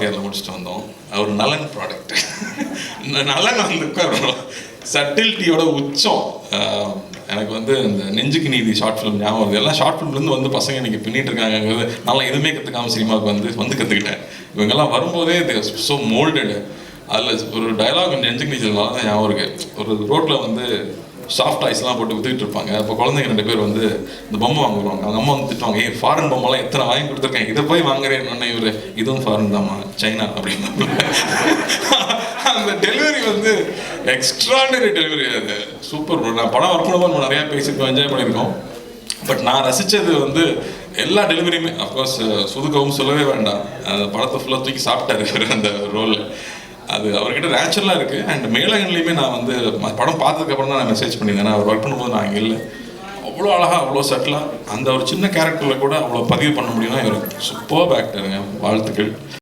தேர்ல முடிச்சுட்டு வந்தோம். ஒரு நலன் ப்ராடக்ட். நலன் வந்து சட்டில்ட்டியோட உச்சம். எனக்கு வந்து இந்த நெஞ்சுக்கு நீதி ஷார்ட் ஃபிலிம் ஞாபகம் வருது. எல்லாம் ஷார்ட் ஃபிலிம்லேருந்து வந்து பசங்க இன்றைக்கி பின்னிட்டு இருக்காங்கிறது நல்லா எதுவுமே கற்றுக்காமல் சினிமாவுக்கு வந்து கற்றுக்கிட்டேன். இவங்கெல்லாம் வரும்போதே ஸோ மோல்டடு. அதில் ஒரு டைலாக் நெஞ்சுக்கு நீச்சல்னால தான் ஞாபகம் இருக்குது. ஒரு ரோட்டில் வந்து சாஃப்ட் ஐஸ்லாம் போட்டு வித்துக்கிட்டு இருப்பாங்க. அப்போ குழந்தைங்க 2 பேர் வந்து இந்த பொம்மை வாங்குவாங்க. அவங்க அம்மா வந்து திட்டுவாங்க, ஃபாரின் பொம்மைலாம் எத்தனை வாங்கி கொடுத்துருக்கேன், இதை போய் வாங்குறேன் அண்ணன். இவர் இதுவும் ஃபாரின் தாம்மா, சைனா அப்படின்னு. அந்த டெலிவரி வந்து எக்ஸ்ட்ராடனரி டெலிவரி. அது சூப்பர். நான் படம் ஒர்க் பண்ணும்போது நிறையா பேசியிருக்கோம், என்ஜாய் பண்ணியிருக்கோம். பட் நான் ரசித்தது வந்து எல்லா டெலிவரியுமே. அஃப்கோர்ஸ் சுதுக்கவும் சொல்லவே வேண்டாம். அந்த படத்தை ஃபுல்லாக தூக்கி சாப்பிட்டாரு அந்த ரோலில். அது அவர்கிட்ட நேச்சுரலாக இருக்குது. அண்ட் மேலகன்லேயுமே நான் வந்து படம் பார்த்ததுக்கப்புறம் தான் நான் மெசேஜ் பண்ணியிருந்தேன். அவர் ஒர்க் பண்ணும்போது நான் இங்கே இல்லை. அவ்வளோ அழகாக, அவ்வளோ சட்டிலாக அந்த ஒரு சின்ன கேரக்டரில் கூட அவ்வளோ பதிவு பண்ண முடியும்னா இவர் சூப்பர் ஆக்டருங்க. வாழ்த்துக்கள்.